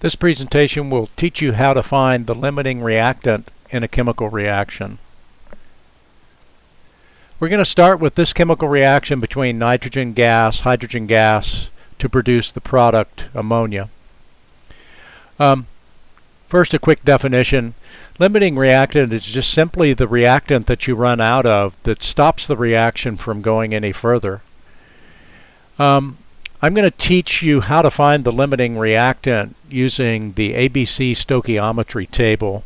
This presentation will teach you how to find the limiting reactant in a chemical reaction. We're going to start with this chemical reaction between nitrogen gas, hydrogen gas to produce the product ammonia. First, a quick definition. Limiting reactant is just simply the reactant that you run out of that stops the reaction from going any further. I'm going to teach you how to find the limiting reactant using the ABC stoichiometry table.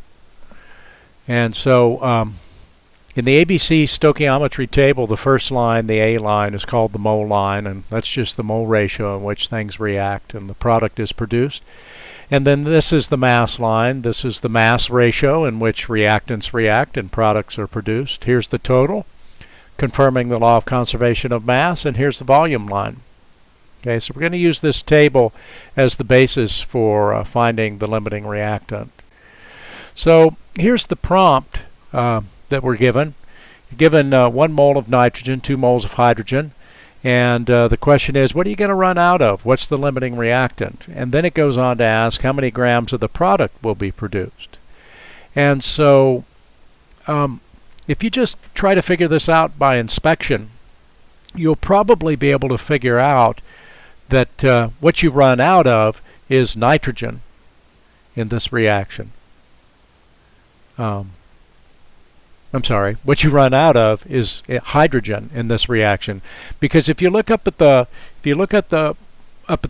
And so in the ABC stoichiometry table, the first line, the A line, is called the mole line, and that's just the mole ratio in which things react and the product is produced. And then this is the mass line. This is the mass ratio in which reactants react and products are produced. Here's the total, confirming the law of conservation of mass, and here's the volume line. Okay, so we're going to use this table as the basis for finding the limiting reactant. So here's the prompt that we're given. You're given 1 mole of nitrogen, 2 moles of hydrogen, and the question is, what are you going to run out of? What's the limiting reactant? And then it goes on to ask how many grams of the product will be produced. And so if you just try to figure this out by inspection, you'll probably be able to figure out that what you run out of is nitrogen in this reaction. I'm sorry, what you run out of is hydrogen in this reaction, because if you look up at the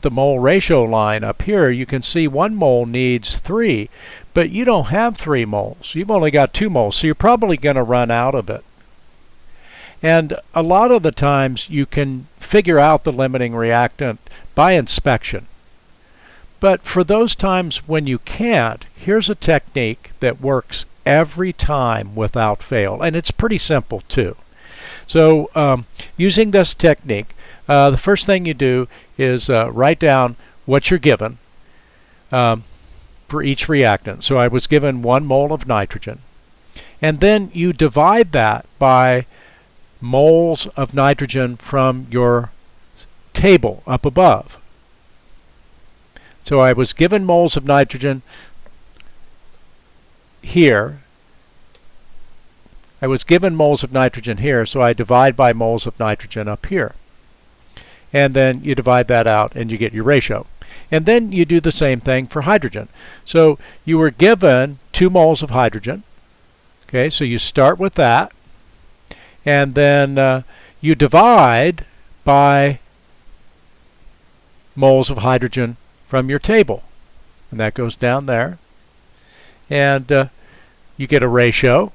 mole ratio line up here, you can see 1 mole needs 3, but you don't have 3 moles. You've only got 2 moles, so you're probably going to run out of it. And a lot of the times you can figure out the limiting reactant by inspection. But for those times when you can't, here's a technique that works every time without fail, and it's pretty simple too. So using this technique, the first thing you do is write down what you're given for each reactant. So I was given 1 mole of nitrogen, and then you divide that by moles of nitrogen from your table up above. So I was given moles of nitrogen here. I was given moles of nitrogen here, so I divide by moles of nitrogen up here. And then you divide that out and you get your ratio. And then you do the same thing for hydrogen. So you were given 2 moles of hydrogen. Okay, so you start with that. And then you divide by moles of hydrogen from your table. And that goes down there. And you get a ratio.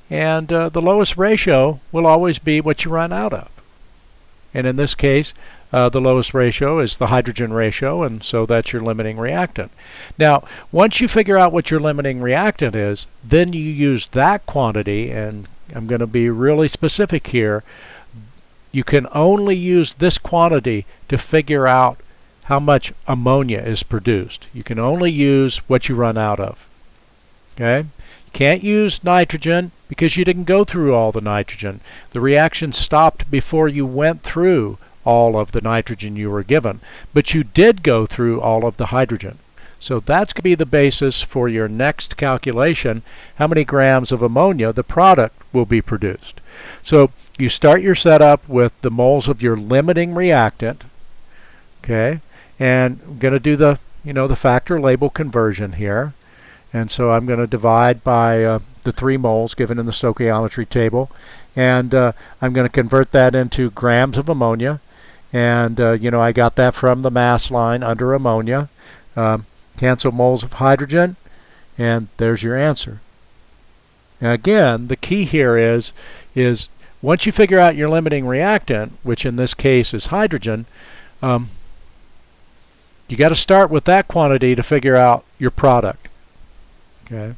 And the lowest ratio will always be what you run out of. And in this case, the lowest ratio is the hydrogen ratio, and so that's your limiting reactant. Now, once you figure out what your limiting reactant is, then you use that quantity, and I'm going to be really specific here. You can only use this quantity to figure out how much ammonia is produced. You can only use what you run out of. Okay? You can't use nitrogen because you didn't go through all the nitrogen. The reaction stopped before you went through all of the nitrogen you were given. But you did go through all of the hydrogen. So that's going to be the basis for your next calculation, how many grams of ammonia the product will be produced. So you start your setup with the moles of your limiting reactant, okay, and I'm going to do the factor label conversion here. And so I'm going to divide by the 3 moles given in the stoichiometry table, and I'm going to convert that into grams of ammonia. And I got that from the mass line under ammonia. Cancel moles of hydrogen, and there's your answer. Now again, the key here is once you figure out your limiting reactant, which in this case is hydrogen, you got to start with that quantity to figure out your product. Okay.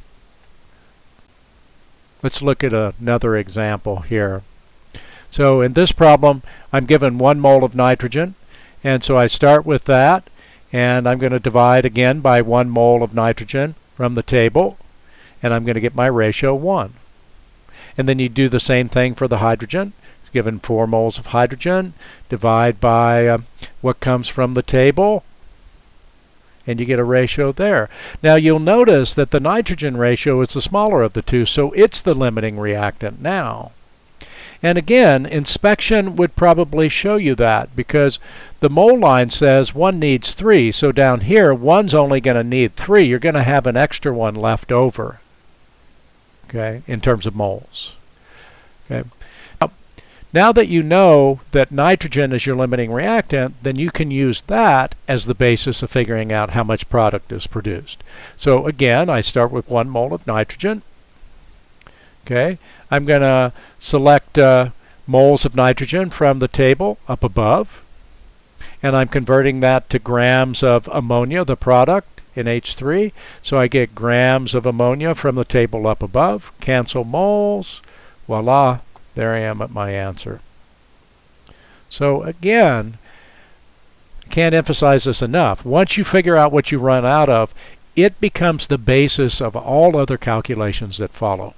Let's look at another example here. So in this problem, I'm given 1 mole of nitrogen, and so I start with that. And I'm going to divide again by 1 mole of nitrogen from the table, and I'm going to get my ratio 1. And then you do the same thing for the hydrogen. Given 4 moles of hydrogen, divide by what comes from the table, and you get a ratio there. Now you'll notice that the nitrogen ratio is the smaller of the two, so it's the limiting reactant now. And again, inspection would probably show you that, because the mole line says 1 needs 3, so down here 1's only going to need 3. You're going to have an extra one left over, okay, in terms of moles. Okay. Now that you know that nitrogen is your limiting reactant, then you can use that as the basis of figuring out how much product is produced. So again, I start with 1 mole of nitrogen. Okay, I'm going to select moles of nitrogen from the table up above, and I'm converting that to grams of ammonia, the product, in H3. So I get grams of ammonia from the table up above, cancel moles, voila. There I am at my answer. So again, can't emphasize this enough. Once you figure out what you run out of, it becomes the basis of all other calculations that follow.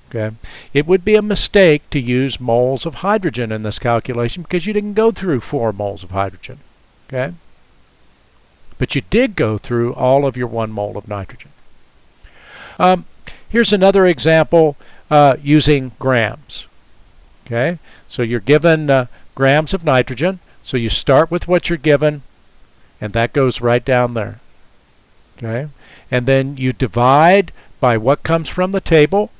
Okay? It would be a mistake to use moles of hydrogen in this calculation because you didn't go through 4 moles of hydrogen. Okay? But you did go through all of your 1 mole of nitrogen. Here's another example using grams. Okay, so you're given grams of nitrogen, so you start with what you're given, and that goes right down there. Okay, and then you divide by what comes from the table,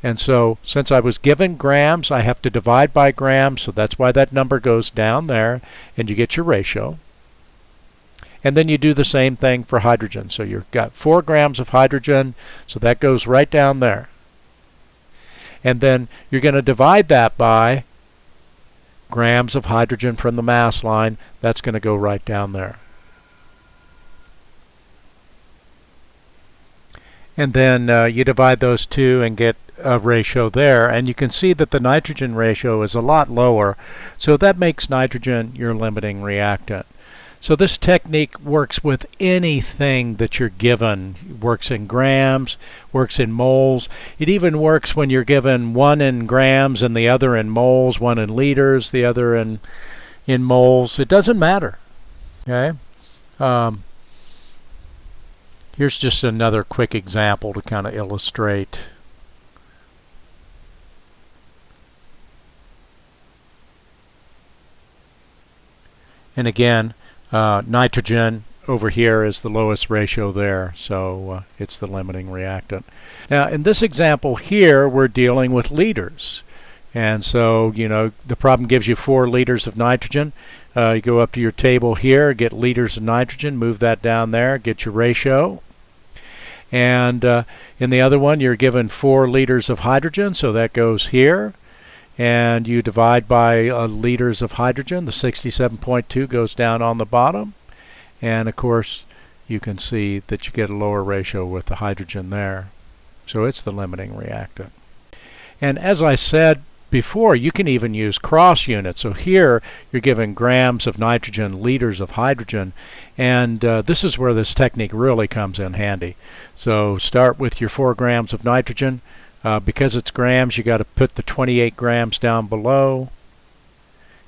and so since I was given grams, I have to divide by grams, so that's why that number goes down there, and you get your ratio. And then you do the same thing for hydrogen, so you've got 4 grams of hydrogen, so that goes right down there. And then you're going to divide that by grams of hydrogen from the mass line. That's going to go right down there. And then you divide those two and get a ratio there. And you can see that the nitrogen ratio is a lot lower. So that makes nitrogen your limiting reactant. So this technique works with anything that you're given. It works in grams, works in moles. It even works when you're given one in grams and the other in moles, one in liters, the other in moles. It doesn't matter. Okay. Here's just another quick example to kind of illustrate. And again, nitrogen over here is the lowest ratio there, so it's the limiting reactant. Now in this example here, we're dealing with liters. And so, you know, the problem gives you 4 liters of nitrogen. You go up to your table here, get liters of nitrogen, move that down there, get your ratio. And in the other one, you're given 4 liters of hydrogen, so that goes here. And you divide by liters of hydrogen. The 67.2 goes down on the bottom. And of course, you can see that you get a lower ratio with the hydrogen there. So it's the limiting reactant. And as I said before, you can even use cross units. So here you're given grams of nitrogen, liters of hydrogen, and this is where this technique really comes in handy. So start with your 4 grams of nitrogen. Because it's grams, you got to put the 28 grams down below,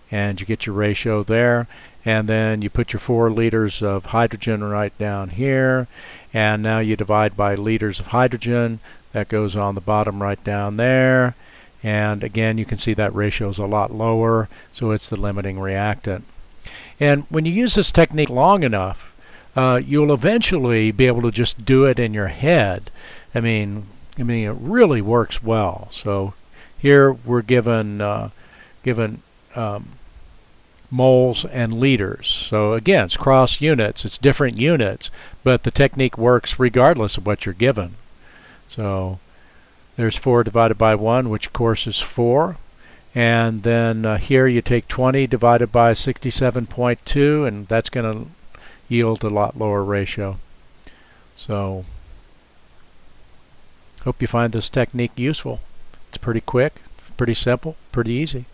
and you get your ratio there. And then you put your 4 liters of hydrogen right down here, and now you divide by liters of hydrogen. That goes on the bottom right down there. And again, you can see that ratio is a lot lower, so it's the limiting reactant. And when you use this technique long enough, you'll eventually be able to just do it in your head. I mean, it really works well. So here we're given moles and liters. So again, it's cross units, it's different units, but the technique works regardless of what you're given. So there's 4 divided by 1, which of course is 4. And then here you take 20 divided by 67.2, and that's going to yield a lot lower ratio. So hope you find this technique useful. It's pretty quick, pretty simple, pretty easy.